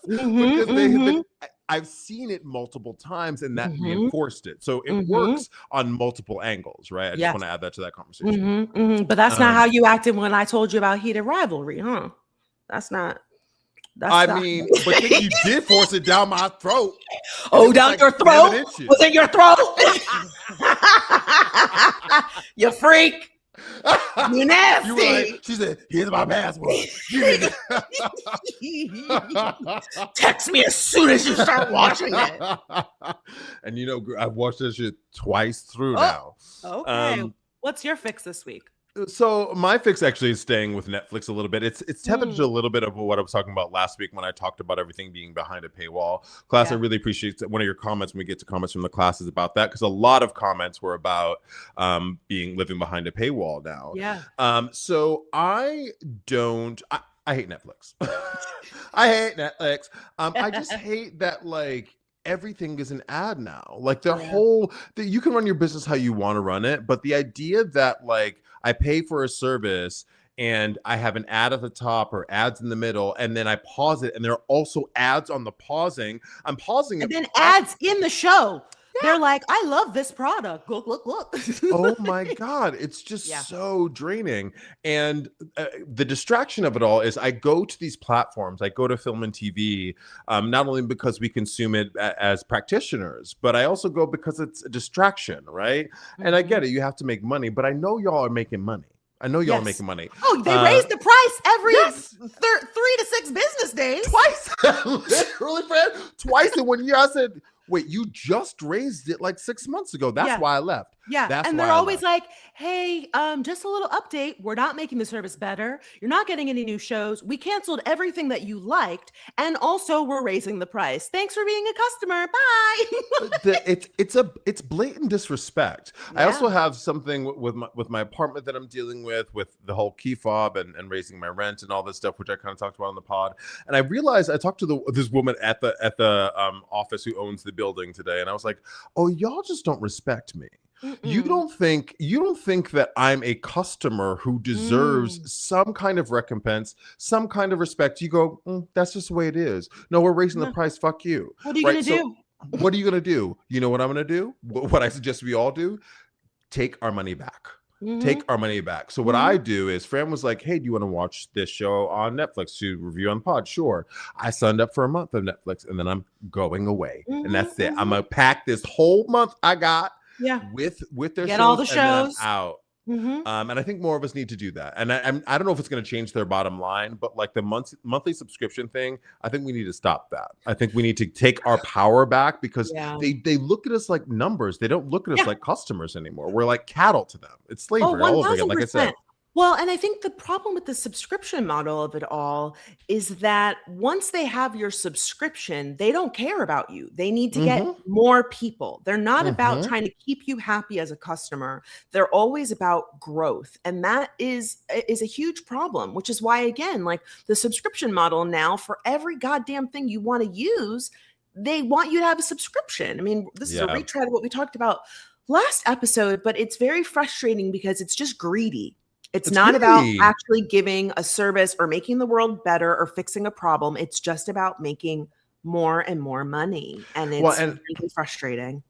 I've seen it multiple times, and that reinforced it. So it works on multiple angles, right? I just want to add that to that conversation. But that's not how you acted when I told you about heated rivalry, huh? That's not. But then you did force it down my throat. Oh, down your throat? Was it your throat? You freak. You nasty. You were like, she said, "Here's my password. Text me as soon as you start watching it." And you know, I've watched this shit twice through now. Okay. What's your fix this week? So my fix actually is staying with Netflix a little bit. It's tethered to a little bit of what I was talking about last week when I talked about everything being behind a paywall. Class, I really appreciate one of your comments when we get to comments from the classes about that, because a lot of comments were about living behind a paywall now. Yeah. So I hate Netflix. I hate Netflix. I just hate that like everything is an ad now. Like you can run your business how you want to run it, but the idea that like I pay for a service and I have an ad at the top or ads in the middle, and then I pause it and there are also ads on the pausing. I'm pausing and then ads in the show. They're like, "I love this product. Look. Oh my God. It's just so draining. And the distraction of it all is I go to these platforms. I go to film and TV, not only because we consume it as practitioners, but I also go because it's a distraction, right? And I get it. You have to make money, but I know y'all are making money. I know y'all are making money. Oh, they raise the price every 3 to 6 business days. Twice. Literally, Fran. Twice in 1 year. I said, "Wait, you just raised it like 6 months ago." That's why I left. Yeah. And they're always like, "Hey, just a little update. We're not making the service better. You're not getting any new shows. We canceled everything that you liked. And also we're raising the price. Thanks for being a customer. Bye." It's blatant disrespect. I also have something with my apartment that I'm dealing with the whole key fob and raising my rent and all this stuff, which I kind of talked about on the pod. And I realized I talked to this woman at the office who owns the building today, and I was like, "Oh, y'all just don't respect me. You don't think that I'm a customer who deserves some kind of recompense, some kind of respect." You go, "That's just the way it is. No, we're raising the price. Fuck you." What are you gonna do? What are you gonna do? You know what I'm gonna do? What I suggest we all do? Take our money back. Take our money back. So what I do is, Fran was like, "Hey, do you want to watch this show on Netflix to review on pod?" Sure. I signed up for a month of Netflix, and then I'm going away, and that's it. I'm gonna pack this whole month I got with their Get shows, all the shows, and then I'm out. And I think more of us need to do that. And I don't know if it's going to change their bottom line, but like the monthly subscription thing, I think we need to stop that. I think we need to take our power back, because they look at us like numbers. They don't look at us like customers anymore. We're like cattle to them. It's slavery all over again, like I said. Well, and I think the problem with the subscription model of it all is that once they have your subscription, they don't care about you. They need to get more people. They're not about trying to keep you happy as a customer. They're always about growth. And that is a huge problem, which is why, again, like the subscription model now, for every goddamn thing you want to use, they want you to have a subscription. I mean, this is a retread of what we talked about last episode, but it's very frustrating because it's just greedy. It's not about actually giving a service or making the world better or fixing a problem. It's just about making more and more money. And it's really frustrating.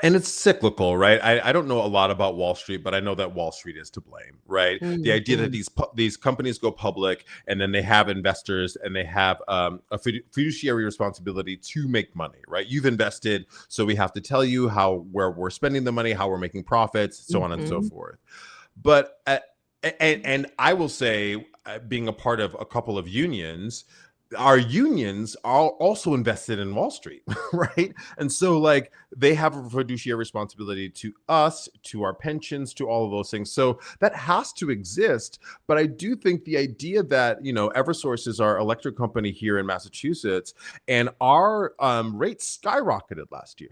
And it's cyclical, right? I don't know a lot about Wall Street, but I know that Wall Street is to blame, right? The idea that these companies go public and then they have investors and they have a fiduciary responsibility to make money, right? You've invested, so we have to tell you where we're spending the money, how we're making profits, so on and so forth. But and I will say, being a part of a couple of unions, our unions are also invested in Wall Street, right? And so like they have a fiduciary responsibility to us, to our pensions, to all of those things. So that has to exist. But I do think the idea that, Eversource is our electric company here in Massachusetts, and our rates skyrocketed last year,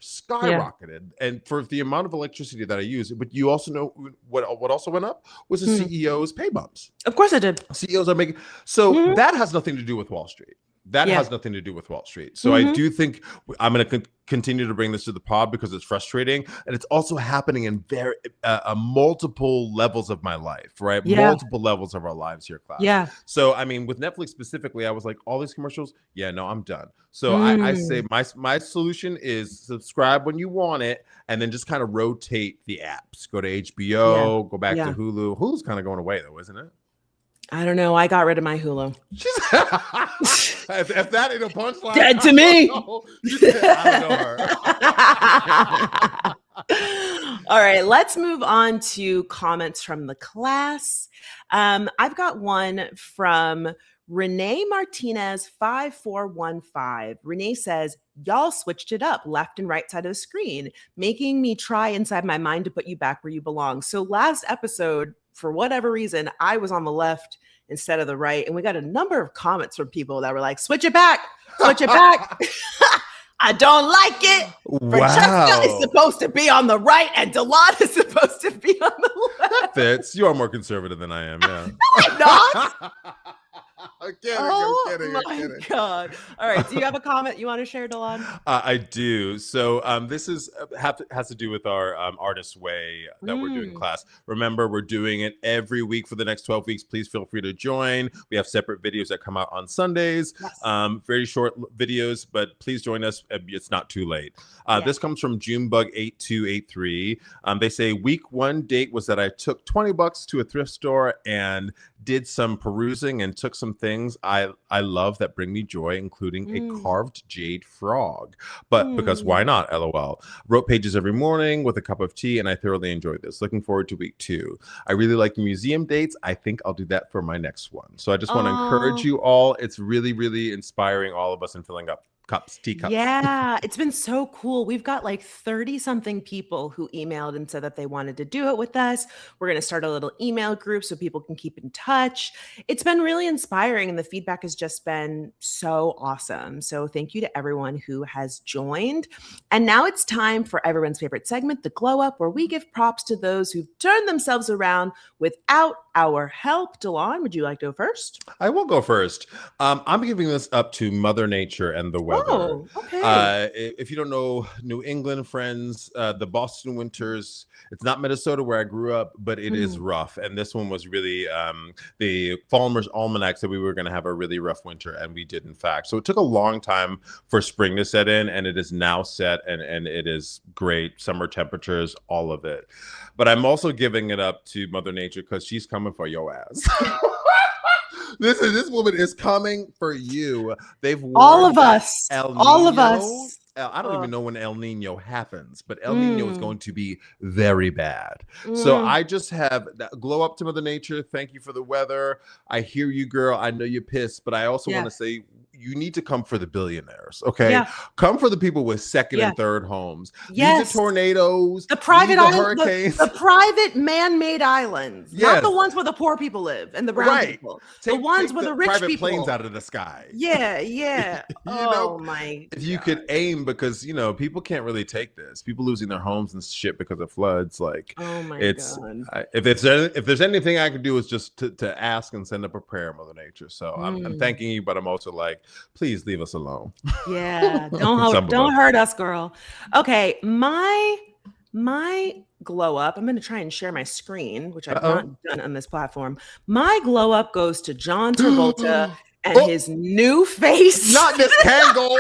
And for the amount of electricity that I use, but you also know what also went up was the CEO's pay bumps. Of course it did. CEOs are making, so that has nothing to do with Wall Street. That has nothing to do with Wall Street. So I do think I'm going to continue to bring this to the pod because it's frustrating. And it's also happening in very multiple levels of my life, right? Yeah. Multiple levels of our lives here, class. Yeah. So, I mean, with Netflix specifically, I was like, all these commercials? Yeah, no, I'm done. So I say my solution is subscribe when you want it and then just kind of rotate the apps. Go to HBO, go back to Hulu. Hulu's kind of going away though, isn't it? I don't know. I got rid of my Hulu. if that ain't a punchline, dead to me. I don't know her. All right, let's move on to comments from the class. I've got one from Renee Martinez 5415. Renee says, y'all switched it up, left and right side of the screen, making me try inside my mind to put you back where you belong. So last episode, for whatever reason, I was on the left instead of the right. And we got a number of comments from people that were like, switch it back, switch it back. I don't like it. Francesca is supposed to be on the right and Delon is supposed to be on the left. That fits. You are more conservative than I am, yeah. No, I'm not. I'm kidding. God. All right. Do you have a comment you want to share, Delon? I do. So this has to do with our Artist Way that we're doing in class. Remember, we're doing it every week for the next 12 weeks. Please feel free to join. We have separate videos that come out on Sundays. Yes. Very short videos, but please join us. It's not too late. This comes from Junebug8283. They say week 1 date was that I took $20 to a thrift store and did some perusing and took some things I love that bring me joy, including a carved jade frog. But because why not? LOL. Wrote pages every morning with a cup of tea, and I thoroughly enjoyed this. Looking forward to week 2. I really like museum dates. I think I'll do that for my next one. So I just want to encourage you all. It's really, really inspiring all of us and filling up teacups. Yeah, it's been so cool. We've got like 30 something people who emailed and said that they wanted to do it with us. We're going to start a little email group so people can keep in touch. It's been really inspiring and the feedback has just been so awesome. So thank you to everyone who has joined. And now it's time for everyone's favorite segment, the Glow Up, where we give props to those who've turned themselves around without our help. Delon, would you like to go first? I will go first. I'm giving this up to Mother Nature and the weather. Oh, okay. If you don't know New England, friends, the Boston winters, it's not Minnesota where I grew up, but it is rough. And this one was really, the Farmer's Almanac said we were going to have a really rough winter, and we did, in fact. So it took a long time for spring to set in, and it is now set, and it is great. Summer temperatures, all of it. But I'm also giving it up to Mother Nature because she's coming for your ass. This woman is coming for you. They've all of us. All of us. I don't even know when El Nino happens, but El Nino is going to be very bad. So I just have that glow up to Mother Nature. Thank you for the weather. I hear you, girl. I know you're pissed, but I also want to say you need to come for the billionaires, okay? Yeah. Come for the people with second and third homes. Yes. These are tornadoes. The private islands, hurricanes. The private man-made islands. Yes. Not the ones where the poor people live and the brown people. The ones where the rich private people. Planes out of the sky. Yeah. My If you could aim, because people can't really take this. People losing their homes and shit because of floods. Like, oh my God. If there's anything I can do is just to ask and send up a prayer, Mother Nature. So I'm thanking you, but I'm also like, please leave us alone. Yeah, don't hurt us, girl. Okay, my glow up. I'm going to try and share my screen, which I've not done on this platform. My glow up goes to John Travolta and his new face. Not this Kangol.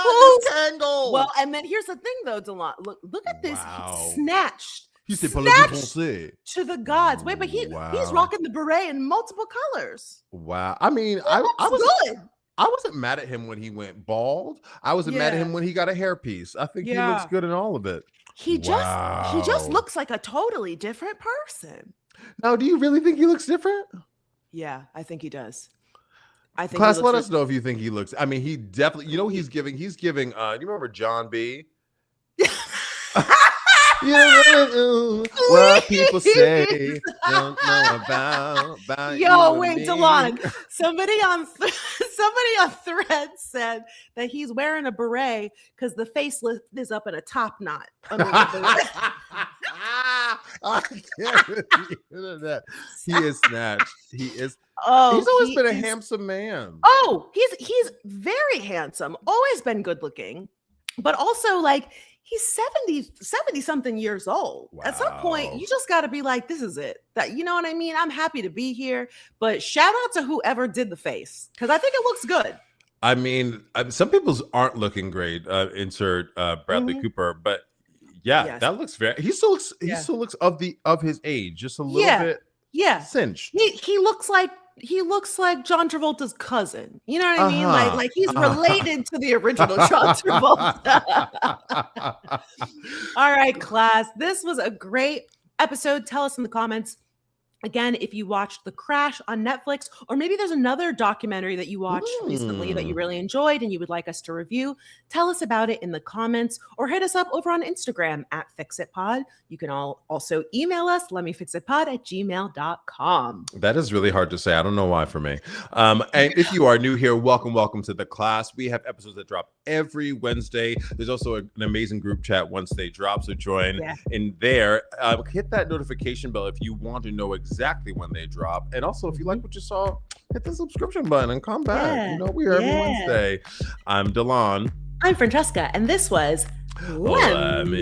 not disentangled. Well, and then here's the thing, though, Delon. Look at this. Wow. Snatched. He Snatched to the gods. Wait, but he's rocking the beret in multiple colors. Wow. I mean, I wasn't mad at him when he went bald. I wasn't mad at him when he got a hairpiece. I think he looks good in all of it. He just looks like a totally different person. Now, do you really think he looks different? Yeah, I think he does. I think Class, let us know if you think he looks. I mean, he definitely, he's giving, you remember John B? You know what people say, don't know about Yo, wait, Delon. Somebody on Thread said that he's wearing a beret because the facelift is up in a top knot. I can't believe that. He is snatched. He is. Oh, he's always been a handsome man. Oh, he's very handsome. Always been good looking, but also like. He's 70 something years old. Wow. At some point, you just got to be like, this is it. That, you know what I mean? I'm happy to be here, but shout out to whoever did the face because I think it looks good. I mean, some people's aren't looking great. Insert Bradley Cooper, but that looks very. He still looks of his age, just a little bit. Yeah, cinched. He looks like John Travolta's cousin. You know what I mean? Like he's related to the original John Travolta. All right, class. This was a great episode. Tell us in the comments. Again, if you watched The Crash on Netflix, or maybe there's another documentary that you watched recently that you really enjoyed and you would like us to review, tell us about it in the comments or hit us up over on Instagram at FixItPod. You can also email us, lemmefixitpod@gmail.com. That is really hard to say. I don't know why for me. And if you are new here, welcome to the class. We have episodes that drop every Wednesday. There's also an amazing group chat once they drop, so join in there. Hit that notification bell if you want to know exactly when they drop. And also, if you like what you saw, hit the subscription button and come back. We're every Wednesday. I'm Delon. I'm Francesca, and this was Lemme.